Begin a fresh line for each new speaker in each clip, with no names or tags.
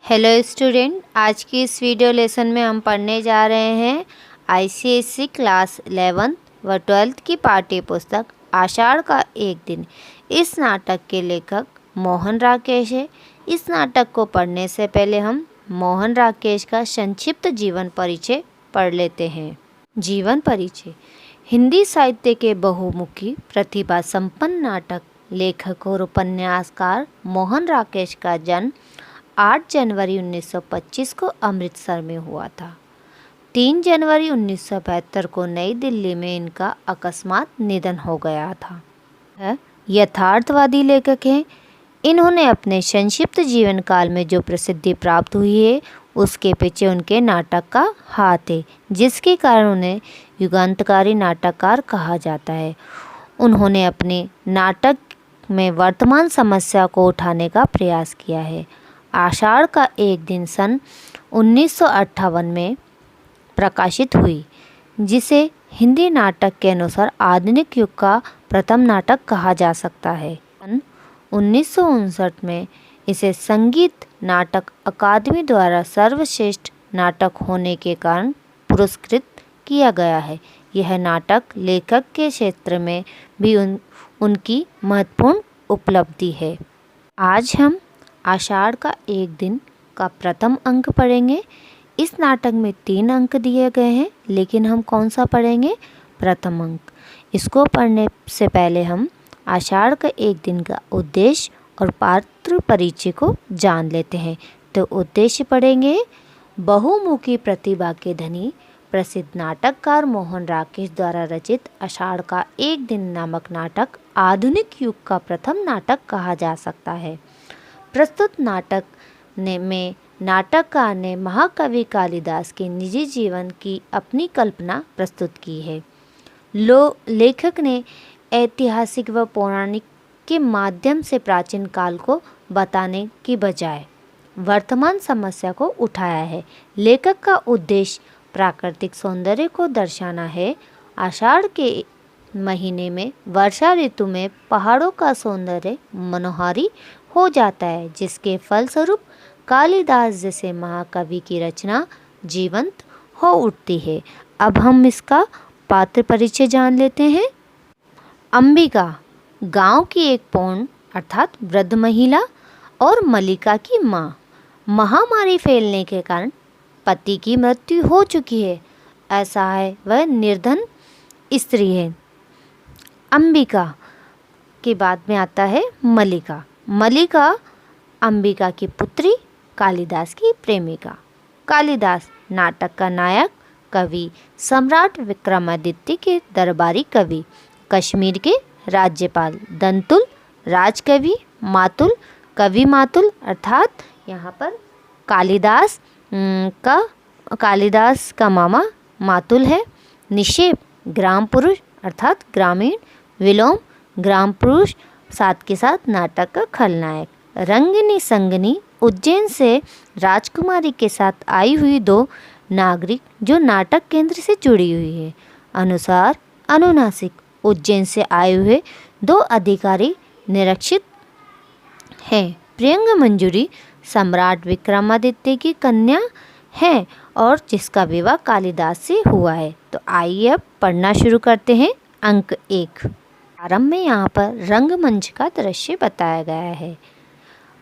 Hello student, आज की इस वीडियो लेसन में हम पढ़ने जा रहे हैं आईसीएसई क्लास 11th व 12th की पाठ्य पुस्तक आषाढ़ का एक दिन। इस नाटक के लेखक मोहन राकेश है। इस नाटक को पढ़ने से पहले हम मोहन राकेश का संक्षिप्त जीवन परिचय पढ़ लेते हैं। जीवन परिचय। हिंदी साहित्य के बहुमुखी प्रतिभा संपन्न नाटक लेखक और उपन्यासकार मोहन राकेश का जन्म 8 जनवरी 1925 को अमृतसर में हुआ था। 3 जनवरी 1972 को नई दिल्ली में इनका अकस्मात निधन हो गया था। यथार्थवादी लेखक हैं। इन्होंने अपने संक्षिप्त जीवन काल में जो प्रसिद्धि प्राप्त हुई है उसके पीछे उनके नाटक का हाथ है, जिसके कारण उन्हें युगांतकारी नाटककार कहा जाता है। उन्होंने अपने नाटक में वर्तमान समस्या को उठाने का प्रयास किया है। आषाढ़ का एक दिन सन 1958 में प्रकाशित हुई, जिसे हिंदी नाटक के अनुसार आधुनिक युग का प्रथम नाटक कहा जा सकता है। सन 1959 में इसे संगीत नाटक अकादमी द्वारा सर्वश्रेष्ठ नाटक होने के कारण पुरस्कृत किया गया है। यह नाटक लेखक के क्षेत्र में भी उनकी महत्वपूर्ण उपलब्धि है। आज हम आषाढ़ का एक दिन का प्रथम अंक पढ़ेंगे। इस नाटक में 3 अंक दिए गए हैं, लेकिन हम कौन सा पढ़ेंगे? प्रथम अंक। इसको पढ़ने से पहले हम आषाढ़ का एक दिन का उद्देश्य और पात्र परिचय को जान लेते हैं। तो उद्देश्य पढ़ेंगे। बहुमुखी प्रतिभा के धनी प्रसिद्ध नाटककार मोहन राकेश द्वारा रचित आषाढ़ का एक दिन नामक नाटक आधुनिक युग का प्रथम नाटक कहा जा सकता है। प्रस्तुत नाटक में नाटककार ने महाकवि कालिदास के निजी जीवन की अपनी कल्पना प्रस्तुत की है। लेखक ने ऐतिहासिक व पौराणिक के माध्यम से प्राचीन काल को बताने की बजाय वर्तमान समस्या को उठाया है। लेखक का उद्देश्य प्राकृतिक सौंदर्य को दर्शाना है। आषाढ़ के महीने में वर्षा ऋतु में पहाड़ों का सौंदर्य मनोहारी हो जाता है, जिसके फलस्वरूप कालिदास जैसे महाकवि की रचना जीवंत हो उठती है। अब हम इसका पात्र परिचय जान लेते हैं। अंबिका गांव की एक पौन अर्थात वृद्ध महिला और मल्लिका की माँ। महामारी फैलने के कारण पति की मृत्यु हो चुकी है। ऐसा है वह निर्धन स्त्री है। अंबिका के बाद में आता है मल्लिका। मल्लिका अंबिका की पुत्री, कालिदास की प्रेमिका। कालिदास नाटक का नायक, कवि सम्राट विक्रमादित्य के दरबारी कवि, कश्मीर के राज्यपाल, दंतुल राजकवि, मातुल कवि मातुल अर्थात यहाँ पर कालिदास का मामा मातुल है। निषेप ग्राम पुरुष अर्थात ग्रामीण, विलोम ग्राम पुरुष, साथ के साथ नाटक का खलनायक। रंगिनी संगनी उज्जैन से राजकुमारी के साथ आई हुई 2 नागरिक जो नाटक केंद्र से जुड़ी हुई है। अनुसार अनुनासिक उज्जैन से आए हुए 2 अधिकारी निरीक्षित हैं। प्रियंग मंजूरी सम्राट विक्रमादित्य की कन्या है और जिसका विवाह कालिदास से हुआ है। तो आइए अब पढ़ना शुरू करते हैं। अंक 1। आरंभ में यहाँ पर रंगमंच का दृश्य बताया गया है।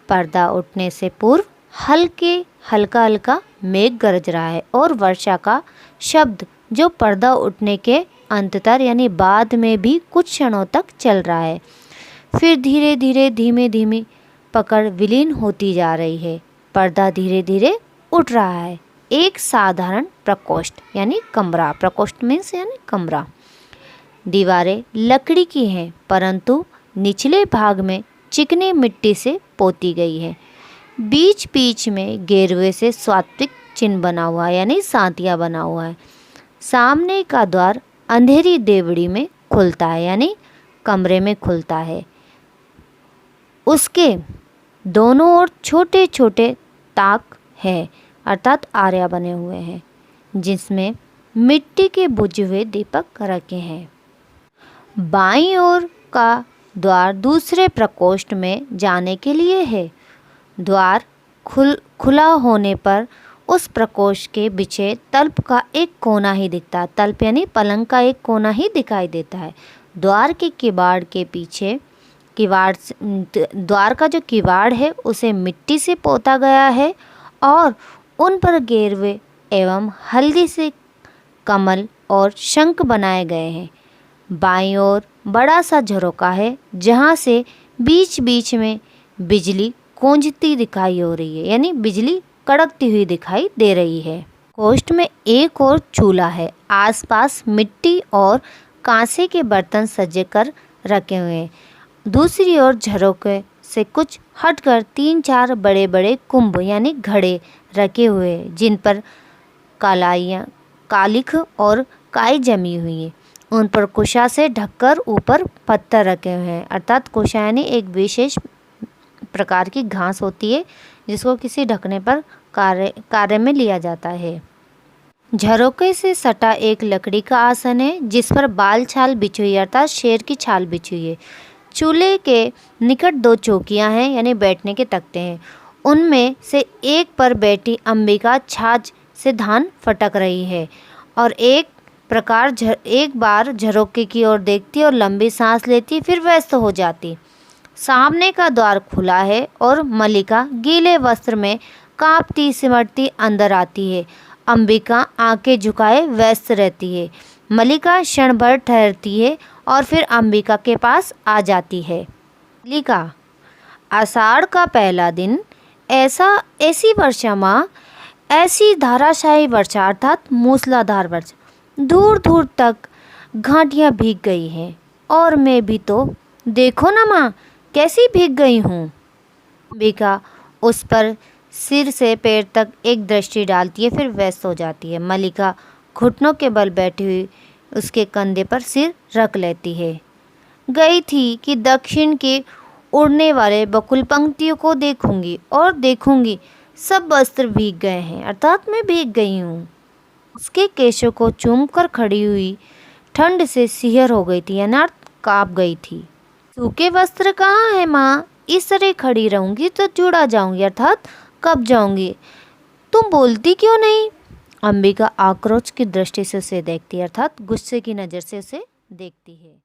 पर्दा उठने से पूर्व हल्का हल्का मेघ गरज रहा है और वर्षा का शब्द जो पर्दा उठने के अंततर यानी बाद में भी कुछ क्षणों तक चल रहा है, फिर धीरे धीरे धीमे धीमे पकड़ विलीन होती जा रही है। पर्दा धीरे धीरे उठ रहा है। एक साधारण प्रकोष्ठ यानी कमरा, प्रकोष्ठ मीन्स यानी कमरा। दीवारें लकड़ी की हैं, परंतु निचले भाग में चिकनी मिट्टी से पोती गई है। बीच बीच में गेरुए से सात्विक चिन्ह बना हुआ है यानी सांतिया बना हुआ है। सामने का द्वार अंधेरी देवड़ी में खुलता है यानी कमरे में खुलता है। उसके दोनों ओर छोटे छोटे ताक है अर्थात आर्या बने हुए हैं, जिसमें मिट्टी के बुझे हुए दीपक रखे हैं। बाईं ओर का द्वार दूसरे प्रकोष्ठ में जाने के लिए है। द्वार खुला होने पर उस प्रकोष्ठ के पीछे तल्प का एक कोना ही दिखता है। तल्प यानी पलंग का एक कोना ही दिखाई देता है। द्वार के किवाड़ के पीछे द्वार का जो किवाड़ है उसे मिट्टी से पोता गया है और उन पर गेरवे एवं हल्दी से कमल और शंख बनाए गए हैं। बाईं ओर बड़ा सा झरोका है जहाँ से बीच बीच में बिजली गूंजती दिखाई हो रही है, यानी बिजली कड़कती हुई दिखाई दे रही है। कोष्ठ में एक और चूल्हा है। आसपास मिट्टी और कांसे के बर्तन सजे कर रखे हुए हैं। दूसरी ओर झरोके से कुछ हटकर 3-4 बड़े बड़े कुंभ यानी घड़े रखे हुए हैं, जिन पर कालिख और काई जमी हुई है। उन पर कुशा से ढककर ऊपर पत्थर रखे हुए हैं, अर्थात कुशा यानी एक विशेष प्रकार की घास होती है जिसको किसी ढकने पर कार्य में लिया जाता है। झरोके से सटा एक लकड़ी का आसन है जिस पर बाल छाल बिछी हुई है, अर्थात शेर की छाल बिछी हुई है। चूल्हे के निकट 2 चौकियां हैं, यानी बैठने के तख्ते हैं। उनमें से एक पर बैठी अंबिका छाछ से धान फटक रही है और एक बार झरोके की ओर देखती और लंबी सांस लेती, फिर व्यस्त हो जाती। सामने का द्वार खुला है और मल्लिका गीले वस्त्र में कांपती सिमटती अंदर आती है। अंबिका आंखें झुकाए व्यस्त रहती है। मल्लिका क्षण भर ठहरती है और फिर अंबिका के पास आ जाती है। मल्लिका, आषाढ़ का पहला दिन, ऐसी वर्षा माँ, ऐसी धाराशाही वर्षा अर्थात मूसलाधार वर्षा, दूर दूर तक घाटियाँ भीग गई हैं और मैं भी तो देखो ना माँ कैसी भीग गई हूँ। अंबिका उस पर सिर से पैर तक एक दृष्टि डालती है, फिर व्यस्त हो जाती है। मल्लिका घुटनों के बल बैठी हुई उसके कंधे पर सिर रख लेती है। गई थी कि दक्षिण के उड़ने वाले बकुल पंक्तियों को देखूंगी और देखूंगी सब वस्त्र भीग गए हैं, अर्थात मैं भीग गई हूँ। उसके केशों को चूमकर खड़ी हुई ठंड से सिहर हो गई थी, अर्थात काँप गई थी। सूखे वस्त्र कहाँ है माँ? इस तरह खड़ी रहूंगी तो जुड़ा जाऊंगी, अर्थात कब जाऊंगी। तुम बोलती क्यों नहीं? अंबिका आक्रोश की दृष्टि से उसे देखती है, अर्थात गुस्से की नज़र से उसे देखती है।